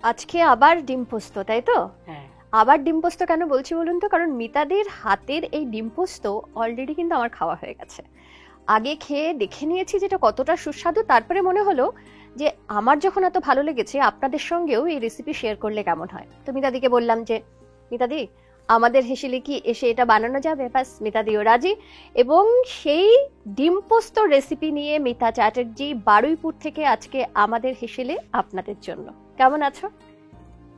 আজকে আবার ডিম পোস্ত, তাই তো? হ্যাঁ, আবার ডিম পোস্ত কেন বলছি বলুন তো, কারণ মিতাদির হাতের এই ডিম পোস্ত অলরেডি কিন্তু আমার খাওয়া হয়ে গেছে। আগে খেয়ে দেখে নিয়েছি যেটা কতটা সুস্বাদু, তারপরে মনে হলো যে আমার যখন এত ভালো লেগেছে আপনাদের সঙ্গেও এই রেসিপি শেয়ার করলে কেমন হয়। তো মিতাদিকে বললাম যে মিতাদি, আমাদের হেসেলে কি এসে এটা বানানো যাবে? ব্যাস, মিতাদিও রাজি। এবং সেই ডিম পোস্ত রেসিপি নিয়ে মিতা চ্যাটার্জি বারুইপুর থেকে আজকে আমাদের হেসেলে আপনাদের জন্য। কেমন আছো?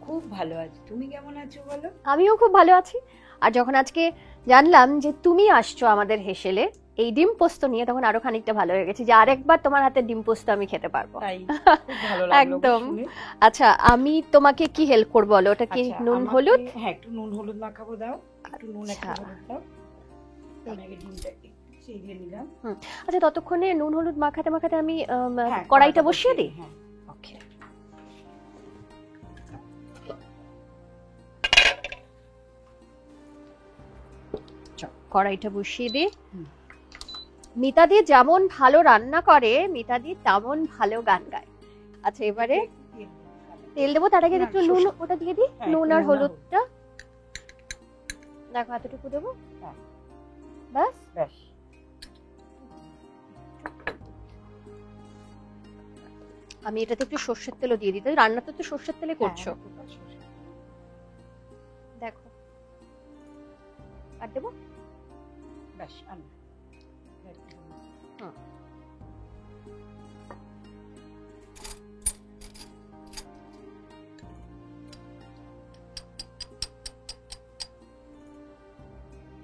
খুব ভালো আছি। তুমি কেমন আছো বলো? আমিও খুব ভালো আছি। আর যখন আজকে জানলাম যে তুমি আসছো আমাদের হেসেলে এই ডিম পোস্ত নিয়ে, তখন আরো খানিকটা ভালো হয়ে গেছে যে আরেকবার তোমার হাতে ডিম পোস্ত আমি খেতে পারবো। তাই খুব ভালো লাগলো একদম। শুনে। আচ্ছা, আমি তোমাকে কি হেল্প করবো বলো? ওটা কি আচ্ছা, নুন আমাকে- হলুদ? হ্যাঁ, একটু নুন হলুদ মাখাবো, দাও একটু নুন, একটু আচ্ছা। হলুদ দাও। আমি আগে ডিমটা একটু ছেড়ে নিলাম। আচ্ছা, ততক্ষণে নুন হলুদ মাখাতে মাখাতে আমি হ্যাঁ, কড়াইটা বসিয়ে দিই। হ্যাঁ, ওকে। কড়াইটা বসিয়ে দিই। হুম। মিতাদি যেমন ভালো রান্না করে, মিতাদি তেমন ভালো গান গায়। আচ্ছা, এবারে তেল দেবো, তার আগে না, একটু নুন ওটা দিয়ে দিই। হ্যাঁ, নুন একটু আর নুন আর হলুদটা দেখো এতটুকু দেবো। হ্যাঁ। ব্যাস। ব্যাস। আমি এটাতে একটু সর্ষের তেলও দিয়ে দিই। রান্না তো সর্ষের তেলে করছো, দেখো। আর দেবো? ব্যাস, আনো। হুম।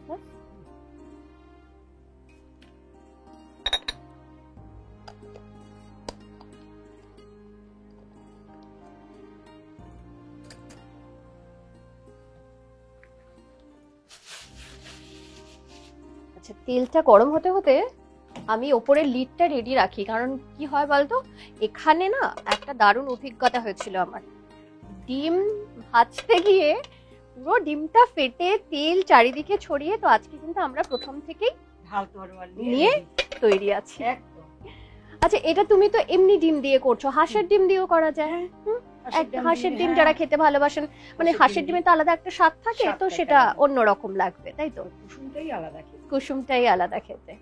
ব্যাস। আচ্ছা, তেলটা গরম হতে হতে আমি ওপরের লিডটা রেডি রাখি, কারণ কি হয় বলতো, এখানে না একটা দারুণ অভিজ্ঞতা হয়েছিল আমার। ডিম ভাজতে গিয়ে পুরো ডিমটা ফেটে তেল চারিদিকে ছড়িয়ে, তো আজকে কিন্তু আমরা প্রথম থেকেই ঢাল তরোয়াল নিয়ে তৈরি আছি। একদম। আচ্ছা, এটা তুমি তো এমনি ডিম দিয়ে করছো, হাঁসের ডিম দিয়েও করা যায়। হাঁসের ডিম যারা খেতে ভালোবাসেন, মানে হাঁসের ডিমে তো আলাদা একটা স্বাদ থাকে, তো সেটা অন্যরকম লাগবে, তাই তো? কুসুমটাই আলাদা খেতে। কুসুমটাই আলাদা খেতে।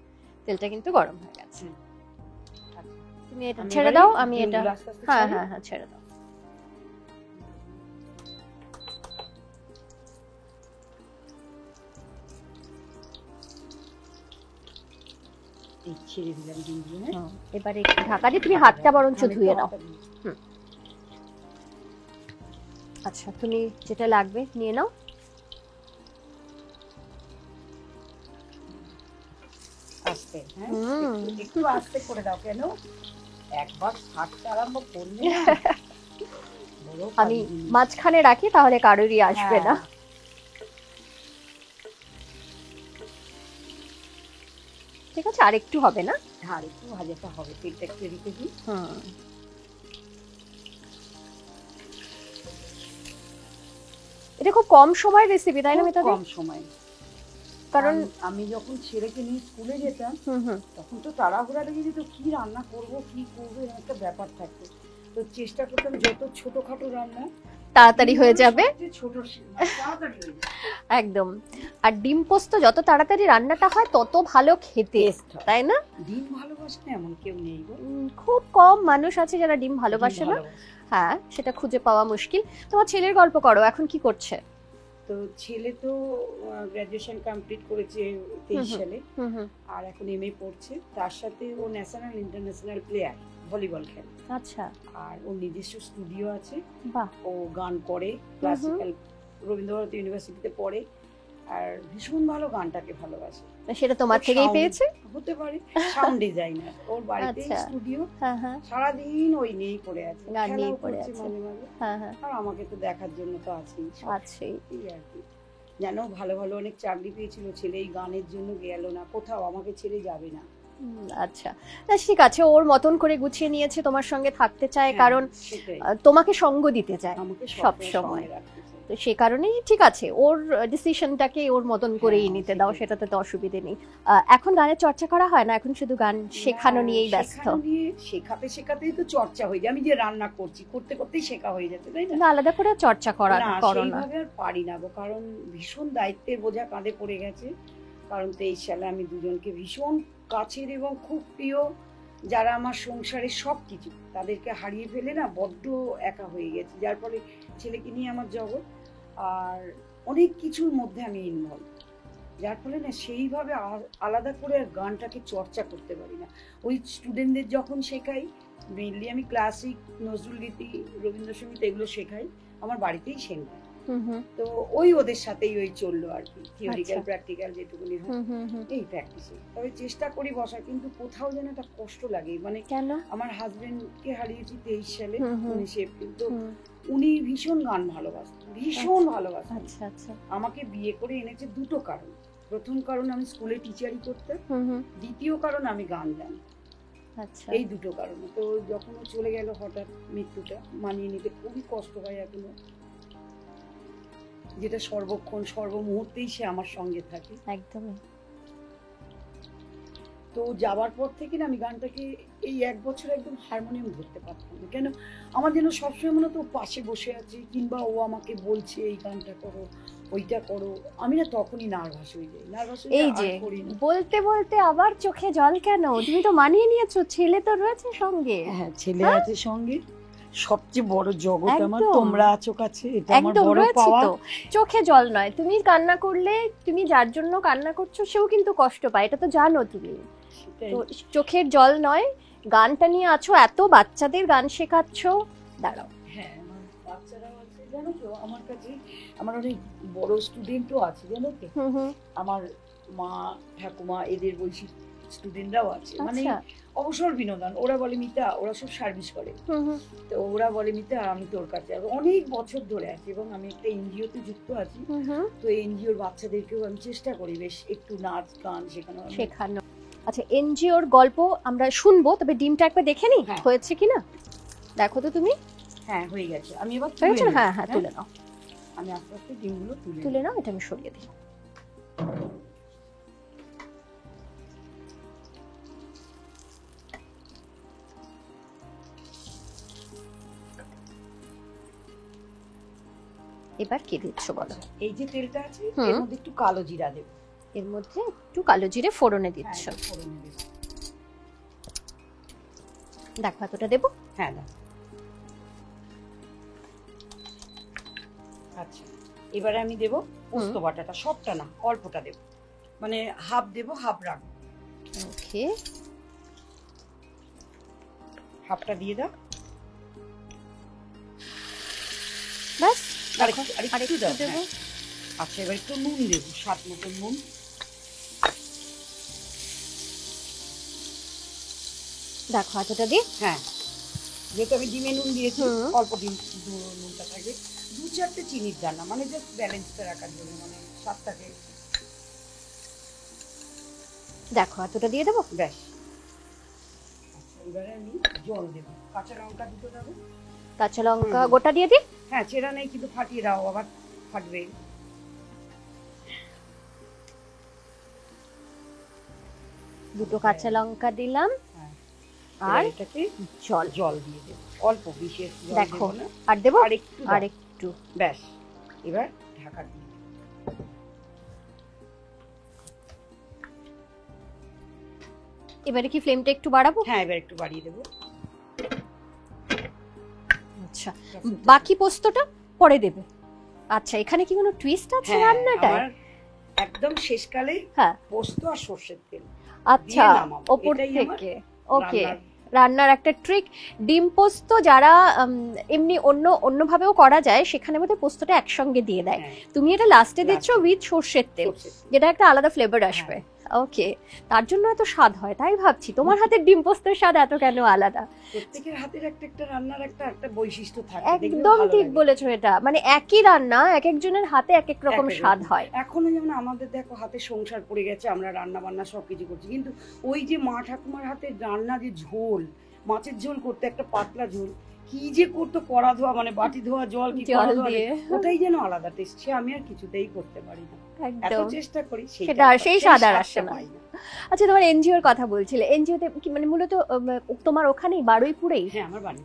তেলটা কিন্তু গরম হয়ে গেছে। তুমি এটা আমি ছেড়ে এবারে দাও, আমি এটা ডিমগুলো আস্তে আস্তে হ্যাঁ ছাড়ি। হ্যাঁ হ্যাঁ ছেড়ে দাও। এই ছেড়ে দিলাম ডিমগুলো। এবারে একটু ঢাকা দিয়ে তুমি হাতটা বরঞ্চ ধুয়ে নাও। আচ্ছা, তুমি যেটা লাগবে নিয়ে নাও। আস্তে, হ্যাঁ, একটু আস্তে করে দাও। কেন একবার ছাড়তে আরম্ভ করলে আমি মাঝখানে রাখি, তাহলে কারোরই আসবে না। ঠিক আছে, আর একটু হবে না? হ্যাঁ, একটু ভাজাটা হবে। তেলটা একটু রেখে দিই। এটা খুব কম সময়ের রেসিপি, তাই না? কম সময়। কারণ আমি যখন ছেলেকে নিয়ে স্কুলে যেতাম, তখন তো তাড়াহুড়া লেগে যেত, কি রান্না করব কি করবো, এরকম একটা ব্যাপার থাকতো। তো চেষ্টা করতাম যত ছোটখাটো রান্না তাড়াতাড়ি হয়ে যাবে। ছোট তাড়াতাড়ি হয়ে যাবে। একদম। আর ডিম পোস্ত যত তাড়াতাড়ি রান্নাটা হয় তত ভালো খেতে, তাই না? ডিম ভালোবাসে না এমন কেউ নেই গো। খুব কম মানুষ আছে যারা ডিম ভালোবাসে না। হ্যাঁ, সেটা খুঁজে পাওয়া মুশকিল। তোমার ছেলের গল্প করো, এখন কি করছে? তো ছেলে তো গ্রাজুয়েশন কমপ্লিট করেছে 23 সালে, আর এখন এমএ পড়ছে। তার সাথে ও ন্যাশনাল ইন্টারন্যাশনাল প্লেয়ার, ভলিবল খেলে। আচ্ছা। আর ওর নিজস্ব স্টুডিও আছে। বাহ। ও গান করে, ক্লাসিক্যাল রবীন্দ্রভারতী ইউনিভার্সিটিতে পড়ে, আর ভীষণ ভালো গানটাকে ভালোবাসে। সেটা তোমার থেকেই পেয়েছে? হতে পারে। সাউন্ড ডিজাইনার, ওর বাড়িতে স্টুডিও, সারাদিন ওই নিয়েই পড়ে আছে, গান নিয়ে খেলাও পড়ে করছে আছে। মাঝে মাঝে। আর আমাকে তো দেখার জন্য তো আছেই। এই আর কি। জানো, ভালো ভালো অনেক চাকরি পেয়েছিল, ছেলে এই গানের জন্য গেল না কোথাও, আমাকে ছেড়ে যাবে না। আচ্ছা, তা ঠিক আছে, ওর মতন করে গুছিয়ে নিয়েছে, তোমার সঙ্গে থাকতে চায়, কারণ তোমাকে সঙ্গ দিতে চায় সব সময়। তো সে কারণেই ঠিক আছে, ওর ডিসিশনটাকে ওর মতন করেই হ্যাঁ, নিতে দাও, সেটাই। সেটাতে তো অসুবিধে নেই। এখন গানের চর্চা করা হয় না, এখন শুধু গান শেখানো না, নিয়েই ব্যস্ত? শেখানো নিয়ে শেখাতে শেখাতেই তো চর্চা হয়ে যায়। আমি যে রান্না করছি, করতে করতেই শেখা হয়ে যাচ্ছে, তাই না? না, আলাদা করে চর্চা করো না? সেইভাবে আর পারি না গো, কারণ ভীষণ দায়িত্বের বোঝা কাঁধে পড়ে গেছে। কারণ 23 সালে আমি দুজনকে ভীষণ কাছের এবং খুব প্রিয়, যারা আমার সংসারের সব কিছু, তাদেরকে হারিয়ে ফেলে না বড্ড একা হয়ে গেছে। যার ফলে ছেলেকে নিয়ে আমার জগৎ, আর অনেক কিছুর মধ্যে আমি ইনভলভ, যার ফলে না সেইভাবে আলাদা করে আর গানটাকে চর্চা করতে পারি না। ওই স্টুডেন্টদের যখন শেখাই, মেনলি আমি ক্লাসিক, নজরুলগীতি, রবীন্দ্রসঙ্গীত এগুলো শেখাই, আমার বাড়িতেই শেখাই। তো ওই ওদের সাথেই ওই চললো আর কি, থিওরিক্যাল প্র্যাকটিক্যাল যেটুকুনি হয় এই প্র্যাকটিসে। তবে চেষ্টা করি বসার, কিন্তু কোথাও যেন একটা কষ্ট লাগে। মানে কেন? আমার হাজবেন্ডকে হারিয়েছি 23 সালে 19 এপ্রিল। তো উনি ভীষণ গান ভালোবাসতেন, ভীষণ ভালোবাসতেন। আচ্ছা আচ্ছা। আমাকে বিয়ে করে এনেছে দুটো কারণ। প্রথম কারণ আমি স্কুলে টিচারই করতাম, দ্বিতীয় কারণ আমি গান জানি। আচ্ছা। এই দুটো কারণে। তো যখন ও চলে গেল হঠাৎ, মৃত্যুটা মানিয়ে নিতে খুবই কষ্ট হয় এখনো, যেটা সর্বক্ষণ সর্বমুহূর্তেই সে আমার সঙ্গে থাকে। একদমই। তো যাওয়ার পর থেকে না আমি গানটাকে এই 1 বছর একদম হারমোনিয়াম ধরতে পারতাম না। কেন, আমার যেন সবসময় মনে হতো পাশে বসে আছে, কিংবা ও আমাকে বলছে এই গানটা করো, ওইটা করো, আমি না তখনই নার্ভাস হয়ে যাই। এই যে বলতে বলতে আবার চোখে জল কেন? তুমি তো মানিয়ে নিয়েছো, ছেলে তো রয়েছে সঙ্গে। হ্যাঁ, ছেলে আছে সঙ্গে, সবচেয়ে বড় জগৎ আমার, একদম। তোমরা আছো কাছে, এটা আমার একদম বড় রয়েছে পাওয়া। তো। চোখে জল নয়, তুমি কান্না করলে, তুমি যার জন্য কান্না করছো সেও কিন্তু কষ্ট পায়, এটা তো জানো তুমি। সেটাই। তো চোখের জল নয়, গানটা নিয়ে আছো, এত বাচ্চাদের গান শেখাচ্ছো, দাঁড়াও। হ্যাঁ, আমার বাচ্চারাও আছে জানো তো আমার কাছে, আমার অনেক বড় স্টুডেন্টও আছে জানো তো। আমার মা ঠাকুমা এদের বয়সী স্টুডেন্টরাও আছে। মানে আচ্ছা। অবসর বিনোদন, ওরা বলে মিতা, ওরা সব সার্ভিস করে, তো ওরা বলে মিতা আমি তোর কাছে যাবো। অনেক বছর ধরে আছে, এবং আমি একটা এনজিওতে যুক্ত আছি। তো এনজিওর বাচ্চাদেরকেও আমি চেষ্টা করি বেশ একটু নাচ গান শেখানো। আচ্ছা, এনজিওর গল্প আমরা শুনবো, তবে ডিমটা একবার দেখে নি হ্যাঁ। হয়েছে কিনা। দেখো তো তুমি। হ্যাঁ, হয়ে গেছে। আমি এবার হয়েছে? হ্যাঁ হ্যাঁ, তুলে নাও, আমি আস্তে আস্তে ডিমগুলো তুলে নাও, এটা আমি সরিয়ে দিই। এবার কি দিচ্ছ বলো? এই যে তেলটা আছে, হুম। এর মধ্যে একটু কালো জিরা দেব। এর মধ্যে একটু কালো জিরে ফোড়নে দিচ্ছ। হ্যাঁ, একটু ফোড়নে দেব। দেখো এতটা দেবো। হ্যাঁ না, আচ্ছা এবারে আমি দেব পোস্ত বাটাটা, সবটা না, অল্পটা দেব, মানে হাফ দেব, হাফ রাখবো। ওকে, হাফটা দিয়ে দাও। বাস। আরেকটু দাও। দেবো। হ্যাঁ। আচ্ছা, এবার একটু নুন দেবো, স্বাদ মতো নুন। দেখো এতটা দিই। হ্যাঁ, যেহেতু আমি ডিমে নুন দিয়েছি, হুম। অল্প নুনটা থাকবে। 2-4টে চিনির দানা, মানে জাস্ট ব্যালেন্সটা রাখার জন্য, মানে স্বাদটাকে। দেখো এতটা দিয়ে দেবো। ব্যাস। আচ্ছা, এবারে আমি জল দেবো, কাঁচা লঙ্কা দুটো দেবো। কাঁচা লঙ্কা গোটা দিয়ে দিই। হ্যাঁ, চেরা নেই কিন্তু ফাটিয়ে দাও, আবার ফাটবে। দুটো কাঁচা লঙ্কা দিলাম, হ্যাঁ, আর এটাকে জল জল দিয়ে দেবো, অল্প, বিশেষ জল দেখো, দেবো না। আর দেবো আরেকটু দাও। আরেকটু। ব্যাস, এবার ঢাকা দিয়ে দেবো। এবারে কি ফ্লেমটা একটু বাড়াবো? হ্যাঁ, এবার একটু বাড়িয়ে দেবো। আচ্ছা, বাকি পোস্তটা পরে দেবে। আচ্ছা, এখানে কি কোনো টুইস্ট আছে হ্যাঁ, রান্নাটায়? আমার একদম শেষকালে হ্যাঁ। পোস্ত আর সর্ষের তেল আচ্ছা, দিয়ে নামাবো। ওপর এটাই আমার থেকে। ওকে, রান্নার। রান্নার একটা ট্রিক। ডিম পোস্ত যারা এমনি অন্যভাবেও করা যায়, সেখানে বোধহয় পোস্তটা একসঙ্গে দিয়ে দেয়। হ্যাঁ, তুমি এটা লাস্টে দিচ্ছ লাস্টে। উইথ সর্ষের তেল, সর্ষের তেল। যেটা একটা আলাদা ফ্লেভার আসবে। ওকে, তার জন্য এত স্বাদ হয়। তাই ভাবছি তোমার হাতের ডিম পোস্তের স্বাদ এত কেন আলাদা। প্রত্যেকের হাতের একটা রান্নার একটা বৈশিষ্ট্য থাকে, দেখলেও একদম ভালো ঠিক লাগে। বলেছো। এটা মানে একই রান্না, এক একজনের হাতে এক এক রকম এক এক স্বাদ রকম। হয়। এখনো যেমন আমাদের দেখো হাতে সংসার পড়ে গেছে, আমরা রান্না বান্না সবকিছু করছি, কিন্তু ওই যে মা ঠাকুমার হাতের রান্না, যে ঝোল, মাছের ঝোল করতে, একটা পাতলা ঝোল, কি যে করতো, কড়া ধোয়া মানে বাটি ধোয়া জল কি জল কড়া ধোয়া, দিয়ে। ওটাই যেন আলাদা টেস্ট। সে আমি আর কিছুতেই করতে পারি না, এত একদম চেষ্টা করি সেটা আর সেই স্বাদ আর আসে না। পাই না। আচ্ছা, তোমার এনজিওর কথা বলছিলে, এনজিওতে কি মানে মূলত তোমার ওখানেই বারুইপুরেই হ্যাঁ, আমার বাড়ি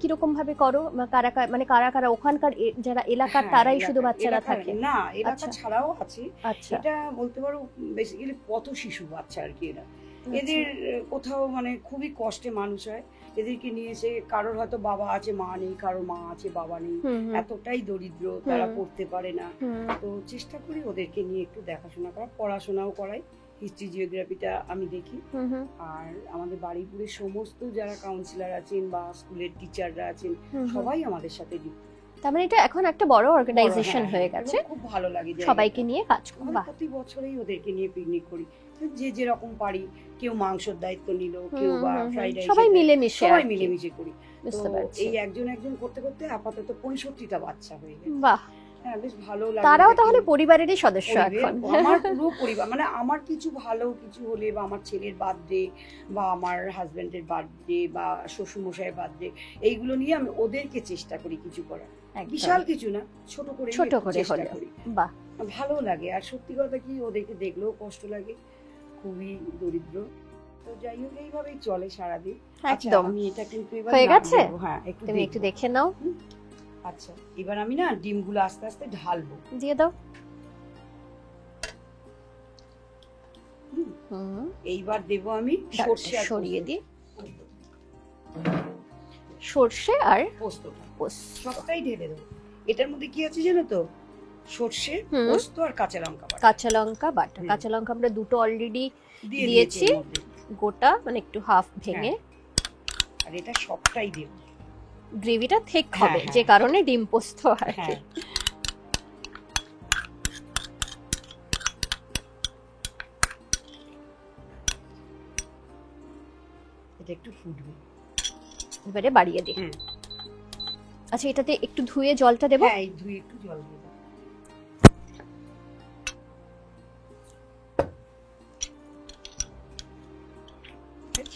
কিরকম ভাবে করো? কারা মানে কারা কারা ওখানকার যারা এলাকার হ্যাঁ, তারাই এলাকার- শুধু বাচ্চারা এলাকার- থাকে? না, এলাকা আচ্ছা। ছাড়াও আছে। আচ্ছা এটা বলতে পারো বেসিক্যালি পথ শিশু বাচ্চা আর কি এরা। আচ্ছা। এদের কোথাও মানে খুবই কষ্টে মানুষ হয়, এদেরকে নিয়ে এসে কারোর হয়তো বাবা আছে মা নেই, কারোর মা আছে বাবা নেই, হুম, হুম, এতটাই দরিদ্র, তারা হুম। পড়তে পারে না। হুম, তো চেষ্টা করি ওদেরকে নিয়ে একটু দেখাশোনা করা, পড়াশোনাও করাই, হিস্ট্রি জিওগ্রাফিটা আমি দেখি। হুম, হুম, আর আমাদের বারুইপুরের সমস্ত যারা কাউন্সিলর আছেন বা স্কুলের টিচাররা আছেন, হুম, হুম। সবাই আমাদের সাথে যুক্ত। তার মানে এটা এখন একটা বড় অর্গানাইজেশন হ্যাঁ, হয়ে এবং গেছে, খুব ভালো লাগে সবাইকে নিয়ে কাজ করো। আমরা বাহ, প্রতি বছরেই ওদেরকে নিয়ে পিকনিক করি, যে যেরকম পারি, কেউ মাংসের দায়িত্ব নিল, কেউ বা ফ্রাইড রাইস, সবাই মিলেমিশে সবাই আর কি। মিলেমিশে করি। তো বুঝতে পারছি। এই একজন একজন করতে করতে আপাতত 65টা বাচ্চা হয়ে গেছে। বাহ, হ্যাঁ, বেশ ভালো লাগে। তারাও তাহলে পরিবারেরই সদস্য এখন। আমার পুরো পরিবার, মানে আমার কিছু ভালো কিছু হলে বা আমার ছেলের বার্থডে বা আমার হাজবেন্ডের বার্থডে বা শ্বশুরমশাইয়ের বার্থডে, এইগুলো নিয়ে আমি ওদেরকে চেষ্টা করি কিছু করার। একদম। বিশাল কিছু না, ছোট করে ছোট করে চেষ্টা হলেও। করি। বাহ, ভালো লাগে। আর সত্যি কথা কি, ওদেরকে দেখলেও কষ্ট লাগে, খুবই দরিদ্র। তো যাই হোক, এইভাবেই চলে সারাদিন। আচ্ছা, একদম আমি এটা কিন্তু এবার হয়ে নাড়ু গেছে? দেবো। হ্যাঁ, তুমি একটু দেখবো। দেখে নাও। আচ্ছা, এবার আমি না ডিমগুলো আস্তে আস্তে ঢালবো। দিয়ে দাও। হুম, হুম, এইবার দেবো আমি সর্ষে আর সরিয়ে পোস্ত। দিই। সর্ষে আর পোস্তটা পোস্ত। সবটাই ঢেলে দেবো। এটার মধ্যে কি আছে জানো তো? সর্ষে, হুম। পোস্ত আর কাঁচা লঙ্কা বাটা কাঁচা লঙ্কা বাটা। হুম। কাঁচা লঙ্কা আমরা দুটো অলরেডি দিয়ে দিয়েছি। দিয়েছি এর মধ্যে। গোটা, মানে একটু হাফ ভেঙে। আর এটা সবটাই দেবো। গ্রেভিটা ঠিক হ্যাঁ, হবে, হ্যাঁ। যে কারণে ডিম পোস্ত আর কি। হ্যাঁ, এটা একটু ফুটবে। এবারে বাড়িয়ে দিই। হুম। আচ্ছা, এটাতে একটু ধুয়ে জলটা দেবো। হ্যাঁ, এই ধুয়ে একটু জল দিয়ে দাও।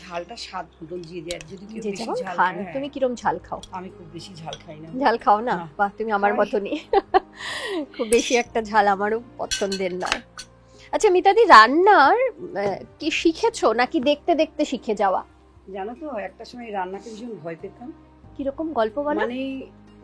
ঝালটা স্বাদ মতন দিয়ে দেয়, আর যদি কেউ যে বেশি যেমন ঝাল খান। খায়, তুমি কিরম ঝাল খাও? আমি খুব বেশি ঝাল খাই না। ঝাল খাও না? না। বাহ, তুমি আমার খাই। মতনই। খুব বেশি একটা ঝাল আমারও পছন্দের নয়। আচ্ছা মিতাদি, রান্নার কি শিখেছো নাকি দেখতে দেখতে শিখে যাওয়া? জানো তো, একটা সময় রান্নাকে ভীষণ ভয় পেতাম। কিরকম গল্প বলো। মানে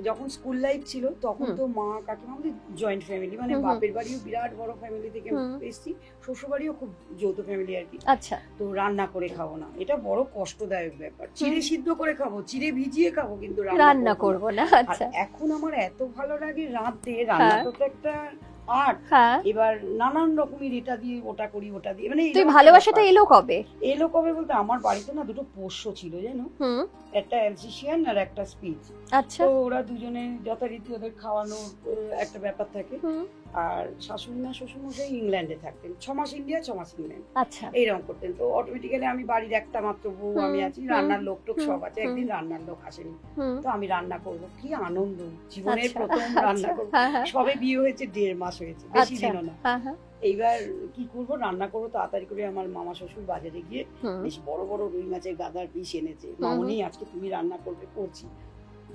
যখন স্কুল লাইফ ছিল তখন হুম। তো মা কাকিমা আমাদের জয়েন্ট ফ্যামিলি, মানে হুম, হুম। বাপের বাড়িও বিরাট বড় ফ্যামিলি থেকে হুম। এসেছি, শ্বশুর বাড়িও খুব যৌথ ফ্যামিলি আর কি। আচ্ছা, তো রান্না করে খাবো না, এটা বড় কষ্টদায়ক ব্যাপার। চিড়ে সিদ্ধ করে খাবো, চিড়ে ভিজিয়ে খাবো, কিন্তু রান্না করবো করবো না। না। আর আচ্ছা, এখন আমার এত ভালো লাগে রাঁধতে, রান্না হ্যাঁ। তো একটা আর্ট। হ্যাঁ। এবার নানান রকমের এটা দিয়ে ওটা করি, ওটা দিয়ে, মানে তুই এরকম একটা ভালোবাসাটা ব্যাপার। এলো কবে? এলো কবে বলতে, আমার বাড়িতে না দুটো পোষ্য ছিল জানো, হুম। একটা অ্যালসেশিয়ান আর একটা স্পিচ। আচ্ছা। তো ওরা দুজনে যথারীতি ওদের খাওয়ানোর একটা ব্যাপার থাকে। হুম। আর শাশুড়ি না শ্বশুরমশাই ইংল্যান্ডে থাকতেন, 6 মাস ইন্ডিয়া 6 মাস ইংল্যান্ড, আচ্ছা। এইরকম করতেন। তো অটোমেটিক্যালি আমি বাড়ির একটা মাত্র বউ, হুম, আমি আছি, হুম, রান্নার লোক টোক হুম, সব আছে। একদিন হুম। রান্নার লোক আসেনি, হুম। তো আমি রান্না করব, কি আনন্দ, জীবনের আচ্ছা, প্রথম রান্না আচ্ছা, করবো। হ্যাঁ, হ্যাঁ। সবে বিয়ে হয়েছে, 1.5 মাস হয়েছে, বেশি আচ্ছা, দিনও না। হ্যাঁ, হ্যাঁ। এইবার কি করব, রান্না করবো তাড়াতাড়ি করে। আমার মামা শ্বশুর বাজারে গিয়ে হুম। বেশ বড় বড় রুই মাছের গাদার পিস এনেছে। হুম। মামনি, আজকে তুমি রান্না করবে। করছি,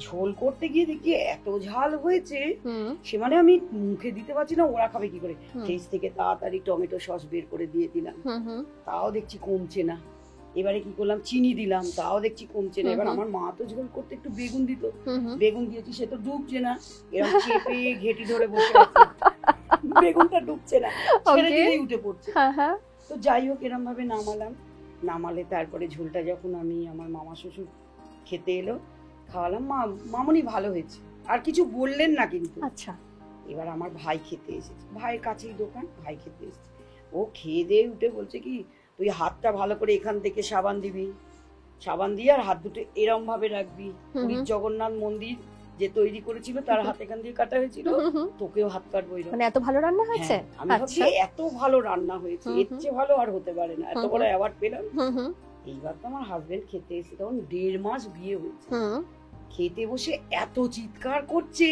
ঝোল করতে গিয়ে দেখি এত ঝাল হয়েছে, হুম। সে মানে আমি মুখে দিতে পারছি না, ওরা খাবে কি করে। হুম। ফ্রিজ থেকে তাড়াতাড়ি টমেটো সস বের করে দিয়ে দিলাম, হুম, হুম। তাও দেখছি কমছে না। এবারে কি করলাম, চিনি দিলাম, তাও দেখছি কমছে না। এবার হুম। আমার মা তো ঝোল করতে একটু বেগুন দিত, হুম, হুম। বেগুন দিয়েছি, সে তো ডুবছে না, এরকম চেপে ঘেটি ধরে বসে আছে, বেগুনটা ডুবছে না, ছেড়ে Okay. দিলেই উঠে পড়ছে। হ্যাঁ, হ্যাঁ। তো যাই হোক, এরম ভাবে নামালে তারপরে ঝোলটা যখন আমি আমার মামা শ্বশুর খেতে এলো, খাওয়ালাম, মামনি ভালো হয়েছে, আর কিছু বললেন না কিন্তু। আচ্ছা। এবার আমার ভাই খেতে এসেছে, ভাইয়ের কাছেই দোকান, ভাই খেতে এসেছে। ও খেয়ে দিয়ে উঠে বলছে কি, তুই হাতটা ভালো করে এখান থেকে সাবান দিবি, সাবান দিয়ে আর হাত দুটো এরম ভাবে রাখবি। পুরীর জগন্নাথ মন্দির যে তৈরি করেছিল তার হাত এখান দিয়ে কাটা হয়েছিল, হুম, হুম। তোকেও হাত কাটবো এরম। মানে এত ভালো রান্না হয়েছে? হ্যাঁ, আমি ভাবছি আচ্ছা। এত ভালো রান্না হয়েছে, হুম, এর চেয়ে ভালো আর হতে পারে না, এত হুম, বড় অ্যাওয়ার্ড পেলাম। হুম, হুম। এইবার তো আমার হাজবেন্ড খেতে এসে, তখন 1.5 মাস বিয়ে হয়েছে, হুম। খেতে বসে এত চিৎকার করছে,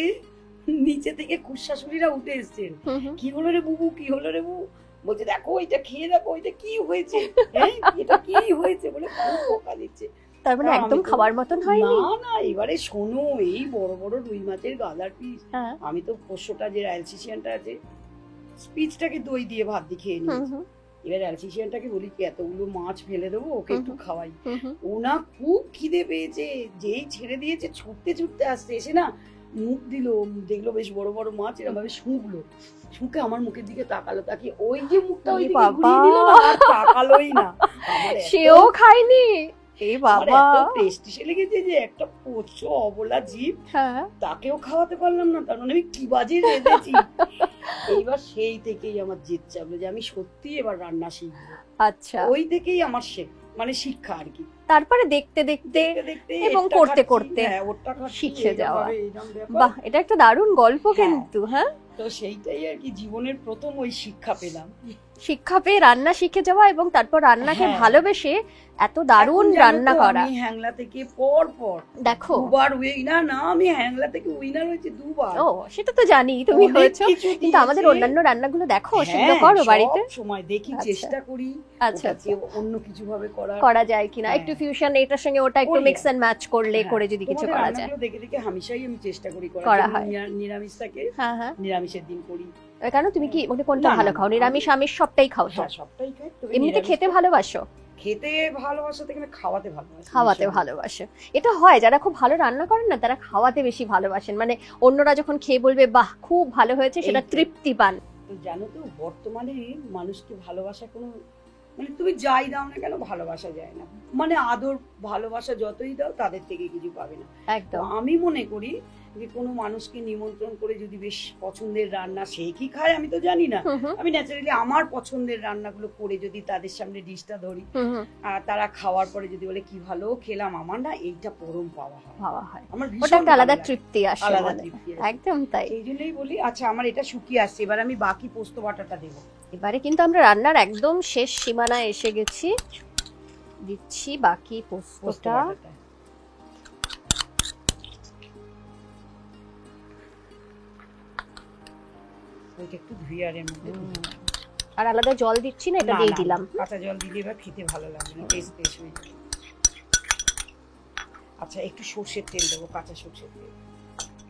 নিচে থেকে খুশাশুড়িরা উঠে এসছেন। হুম, হুম। কি হলো রে বুবু, কি হলো রে বুবু? বলছে, দেখো এটা খেয়ে দেখো, এটা কি হয়েছে, হ্যাঁ এটা কি হয়েছে বলে খুব বকা দিচ্ছে। তার মানে তা একদম আমি তো- খাবার মতন হয়নি। না না, এবারে শোনো, এই বড় বড় রুই মাছের গাদার পিস, হ্যাঁ। আমি তো পোষ্যটা যে অ্যালসিসিয়ানটা আছে, স্পিচটাকে দই দিয়ে ভাত দিয়ে খেয়ে নিয়েছি। এবার অ্যালসিসিয়ানটাকে বলি কি এতগুলো মাছ ফেলে দেবো, ওকে একটু খাওয়াই। ও না খুব খিদে পেয়েছে, যেই ছেড়ে দিয়েছে ছুটতে ছুটতে আসছে, এসে না মুখ দিল, দেখলো বেশ বড় বড় মাছ, এরকম ভাবে শুঁকলো, শুঁকে আমার মুখের দিকে তাকালো, তাকিয়ে ওই যে মুখটা ওই দিকে ঘুরিয়ে দিল না, আর তাকালোই না। আমার সেও খায়নি। এই আমার বাবা, এত প্রেস্টিজে লেগেছে যে একটা পোষ্য অবলা জীব, হ্যাঁ তাকেও খাওয়াতে পারলাম না, তার মানে আমি কি বাজে রেঁধেছি। এইবার সেই থেকেই আমার জেদ চাপলো যে আমি সত্যি এবার রান্না শিখবো। আচ্ছা, ওই থেকেই আমার মানে শিক্ষা আর কি। তারপরে দেখতে দেখতে এবং করতে করতে শিখে যাওয়া। বাহ, এটা একটা দারুণ গল্প কিন্তু। হ্যাঁ, তো সেইটাই আর কি, জীবনের প্রথম ওই শিক্ষা পেলাম, শিক্ষা পেয়ে রান্না শিখে যাওয়া এবং তারপর রান্নাকে হ্যাঁ। ভালোবেসে এত দারুণ এখন জানো রান্না তো, করা। আমি হ্যাংলা থেকে পর দেখো, দুবার না আমি হ্যাংলা থেকে উইনার হয়েছি দুবার। ও সেটা তো জানি তুমি অনেক হয়েছো, কিছু কিন্তু দিয়েছে। আমাদের অন্যান্য রান্নাগুলো দেখো, সেগুলো হ্যাঁ, করো বাড়িতে? সব সময় দেখি, আচ্ছা। চেষ্টা করি আচ্ছা, ওটাকে অন্য কিছু ভাবে করা যায় কিনা, হ্যাঁ। একটু ফিউশন এটার সঙ্গে ওটা একটু করি। মিক্স এন্ড ম্যাচ করলে, হ্যাঁ, করে যদি কিছু তোমাদের করা যায়। রান্নাগুলো দেখে দেখে হামেশাই আমি চেষ্টা করি করা করা হয়। নিরামিষ থাকে, হ্যাঁ হ্যাঁ, নিরামিষের দিন করি। কেন তুমি কি মানে কোনটা না, ভালো না, খাও? না, নিরামিষ আমিষ সবটাই খাও তো? হ্যাঁ, সবটাই খাই, তবে এমনিতে খেতে ভালোবাসো? খেতে ভালোবাসা থেকে না খাওয়াতে ভালোবাসি। খাওয়াতে ভালোবাসে, এটা হয় যারা খুব ভালো রান্না করেন না, তারা খাওয়াতে বেশি ভালোবাসেন, মানে অন্যরা যখন খেয়ে বলবে বাহ খুব ভালো হয়েছে, সেটা এই তো। তৃপ্তি পান। তো জানো তো, বর্তমানে মানুষকে ভালোবাসা কোনো, মানে তুমি যাই দাও না কেন ভালোবাসা যায় না, মানে আদর ভালোবাসা যতই দাও তাদের থেকে কিছু পাবে না। তো একদম। আমি মনে করি যে কোনো মানুষকে নিমন্ত্রণ করে যদি বেশ পছন্দের রান্না, সে কি খায় আমি তো জানি না, আমি ন্যাচারালি আমার পছন্দের রান্নাগুলো করে যদি তাদের সামনে ডিশটা ধরি, আর তারা খাওয়ার পরে যদি বলে কি ভালো খেলাম, আমার না এইটা পরম পাওয়া হয়। আমার ওটা একটা আলাদা তৃপ্তি আসে, আলাদা মানে। তৃপ্তি আসে। একদম তাই। এই জন্যই বলি, আচ্ছা আমার এটা শুকিয়ে আসছে, এবার আমি বাকি পোস্ত বাটাটা দেবো। এবারে কিন্তু আমরা রান্নার একদম শেষ সীমানায় এসে গেছি, দিচ্ছি বাকি পোস্ত পোস্তটা। বাটাটা ওইটা একটু ধুয়ে আর এর মধ্যে দিই। আর আলাদা জল দিচ্ছি না, এটা না, দিয়ে না, দিলাম। কাঁচা জল দিলে এবার খেতে ভালো লাগবে না, টেস্ট হয়ে যাবে। আচ্ছা একটু সর্ষের তেল দেবো, কাঁচা সর্ষের তেল।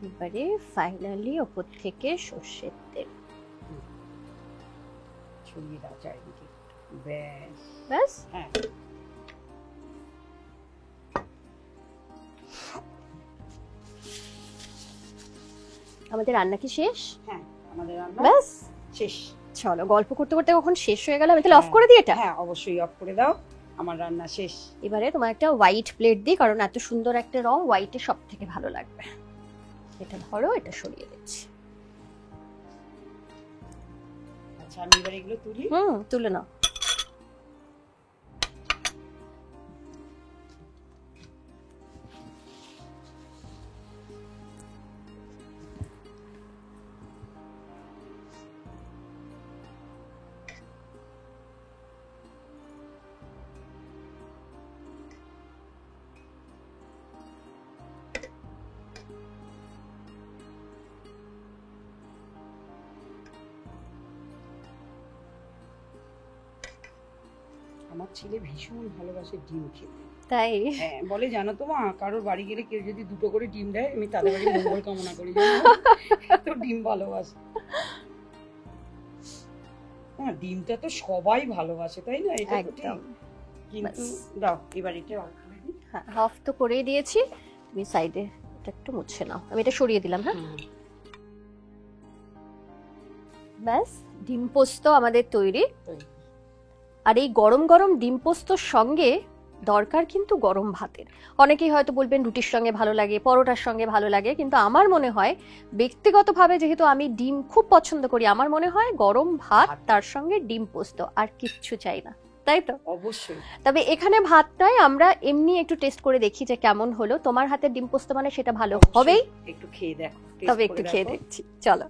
এবারে ফাইনালি ওপর থেকে সর্ষের তেল ছড়িয়ে দাও চারিদিকে, ব্যাস। ব্যাস। হ্যাঁ, আমাদের রান্না কি শেষ? হ্যাঁ, আমাদের রান্না ব্যাস শেষ। চলো, গল্প করতে করতে কখন শেষ হয়ে গেল। আমি তাহলে অফ করে দিই এটা। হ্যাঁ, অবশ্যই অফ করে দাও, আমার রান্না শেষ। এবারে তোমার একটা হোয়াইট প্লেট দিই, কারণ এত সুন্দর একটা রং হোয়াইটে সব থেকে ভালো লাগবে। এটা ধরো, এটা সরিয়ে দিচ্ছি। আচ্ছা আমি এবার এগুলো তুলি। তুলে নাও। আমার ছেলে ভীষণ ভালোবাসে ডিম খেতে। তাই? হ্যাঁ, বলে জানো তো মা, কারোর বাড়ি গেলে কেউ যদি 2টো করে ডিম দেয়, আমি তাদের বাড়ি মঙ্গল কামনা করি, জানো? এত ডিম ভালোবাসে। হ্যাঁ, ডিমটা তো সবাই ভালোবাসে, তাই না? এটা তো ঠিক। কিন্তু দাও এবার এটা অফ করে দিই। হ্যাঁ, অফ তো করেই দিয়েছি। তুমি সাইডে এটা একটু মুছে নাও, আমি এটা সরিয়ে দিলাম। হ্যাঁ, ব্যাস, ডিম পোস্ত আমাদের তৈরি। আর এই গরম গরম ডিম পোস্তর সঙ্গে দরকার কিন্তু গরম ভাতের। অনেকেই হয়তো বলবেন রুটির সঙ্গে ভালো লাগে, পরোটার সঙ্গে ভালো লাগে, কিন্তু আমার মনে হয় ব্যক্তিগতভাবে, যেহেতু আমি ডিম খুব পছন্দ করি, আমার মনে হয় গরম ভাত, তার সঙ্গে ডিম পোস্ত, আর কিচ্ছু চাই না, তাই তো? অবশ্যই। তবে এখানে ভাতটাই আমরা এমনি একটু টেস্ট করে দেখি যে কেমন হলো। তোমার হাতের ডিম পোস্ত মানে সেটা ভালো হবেই, একটু খেয়ে দেখো। তবে একটু খেয়ে দেখছি, চলো।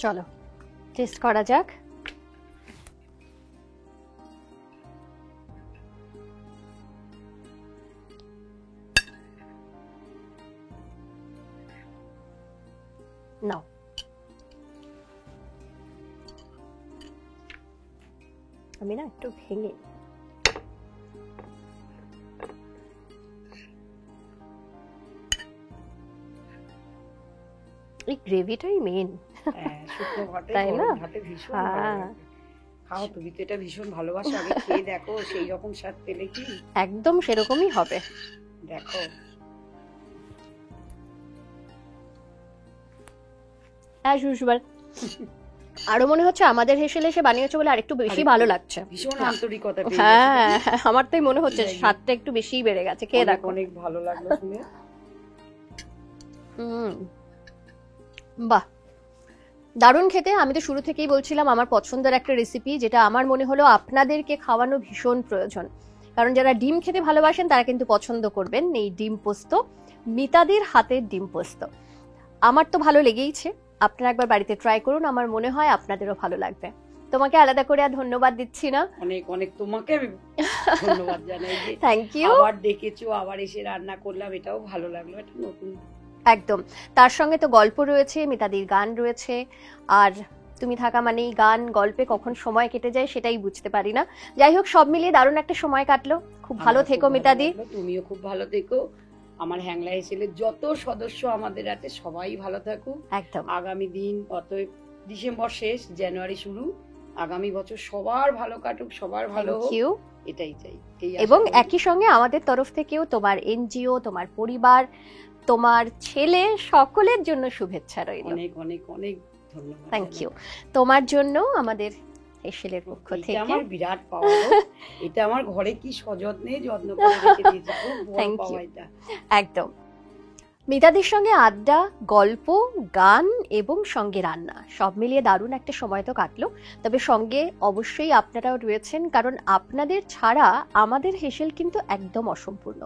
চলো টেস্ট করা যাক। নাও। আমি না একটু ভেঙে এই গ্রেভিটাই মেন, হ্যাঁ, শুকনো ভাতে তাই না? গরম ভাতে ভীষণ ভালো হ্যাঁ লাগে। খাও, তুমি তো এটা ভীষণ ভালোবাসো, আগে খেয়ে দেখো সেই রকম স্বাদ পেলে কি। একদম সেরকমই হবে। দেখো অ্যাজ ইউজুয়াল। আরো মনে হচ্ছে আমাদের হেসেলে এসে বানিয়েছো বলে আরেকটু বেশি ভালো লাগছে। ভীষণ আন্তরিকতা পেয়ে হ্যাঁ গেছি। আমার তাই মনে হচ্ছে যাই হোক। স্বাদটা একটু বেশিই বেড়ে গেছে, খেয়ে অনেক দেখো। অনেক ভালো লাগলো শুনে। বাহ, দারুণ খেতে। আমি তো শুরু থেকেই বলছিলাম আমার পছন্দের একটা রেসিপি, যেটা আমার মনে হলো আপনাদেরকে খাওয়ানো ভীষণ প্রয়োজন, কারণ যারা ডিম খেতে ভালোবাসেন তারা কিন্তু পছন্দ করবেন এই ডিম পোস্ত, মিতাদির হাতের ডিম পোস্ত। আমার তো ভালো লেগেইছে, আপনারা একবার বাড়িতে ট্রাই করুন, আমার মনে হয় আপনাদেরও ভালো লাগবে। তোমাকে আলাদা করে আর ধন্যবাদ দিচ্ছি না, অনেক অনেক তোমাকে আমি ধন্যবাদ জানাই যে থ্যাংক ইউ। আবার ডেকেছো, আবার এসে রান্না করলাম, এটাও ভালো লাগলো, এটা নতুন। একদম, তার সঙ্গে তো গল্প রয়েছে, মিতাদির গান রয়েছে, আর তুমি থাকা মানেই গান, গল্পে কখন সময় কেটে যায় সেটাই বুঝতে পারি না। যাই হোক, সব মিলিয়ে দারুণ একটা সময় কাটলো। খুব ভালো আমার খুব থেকো ভালো মিতাদি। লাগলো, তুমিও খুব ভালো থেকো। আমার হ্যাংলা হেসেলের যত সদস্য আমাদের আছে সবাই ভালো থাকুক। একদম আগামী দিন, অতএব ডিসেম্বর শেষ, জানুয়ারি শুরু, আগামী বছর সবার ভালো কাটুক, সবার ভালো থ্যাংক হোক, ইউ। এটাই চাই। এই এবং আশা করি। একই সঙ্গে আমাদের তরফ থেকেও তোমার এনজিও, তোমার পরিবার, তোমার ছেলে, সকলের জন্য শুভেচ্ছা রইল। অনেক অনেক অনেক ধন্যবাদ। Thank you. তোমার জন্য আমাদের হেসেলের পক্ষ এটা থেকে আমার বিরাট পাওয়া গো। এটা আমার ঘরে কি সযত্নে যত্ন করে রেখে দিয়েছে, খুব বড় Thank পাওয়া you. এটা। একদম। মিতাদির সঙ্গে আড্ডা, গল্প, গান এবং সঙ্গে রান্না সব মিলিয়ে দারুণ একটা সময় তো কাটলো। তবে সঙ্গে অবশ্যই আপনারাও রয়েছেন, কারণ আপনাদের ছাড়া আমাদের হেসেল কিন্তু একদম অসম্পূর্ণ।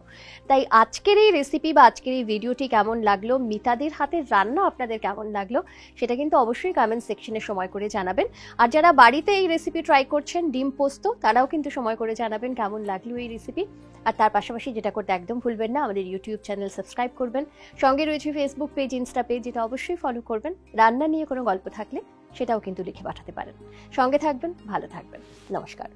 তাই আজকের এই রেসিপি বা আজকের এই ভিডিওটি কেমন লাগলো, মিতাদির হাতের রান্না আপনাদের কেমন লাগলো, সেটা কিন্তু অবশ্যই কমেন্ট সেকশনে সময় করে জানাবেন। আর যারা বাড়িতে এই রেসিপি ট্রাই করছেন, ডিম পোস্ত, তারাও কিন্তু সময় করে জানাবেন কেমন লাগলো এই রেসিপি। আর তার পাশাপাশি যেটা করতে একদম ভুলবেন না, আমাদের ইউটিউব চ্যানেল সাবস্ক্রাইব করবেন, সঙ্গে রয়েছে ফেসবুক পেজ, ইনস্টা পেজ, যেটা অবশ্যই ফলো করবেন। রান্না নিয়ে কোনো গল্প থাকলে সেটাও কিন্তু লিখে পাঠাতে পারেন। সঙ্গে থাকবেন, ভালো থাকবেন, নমস্কার।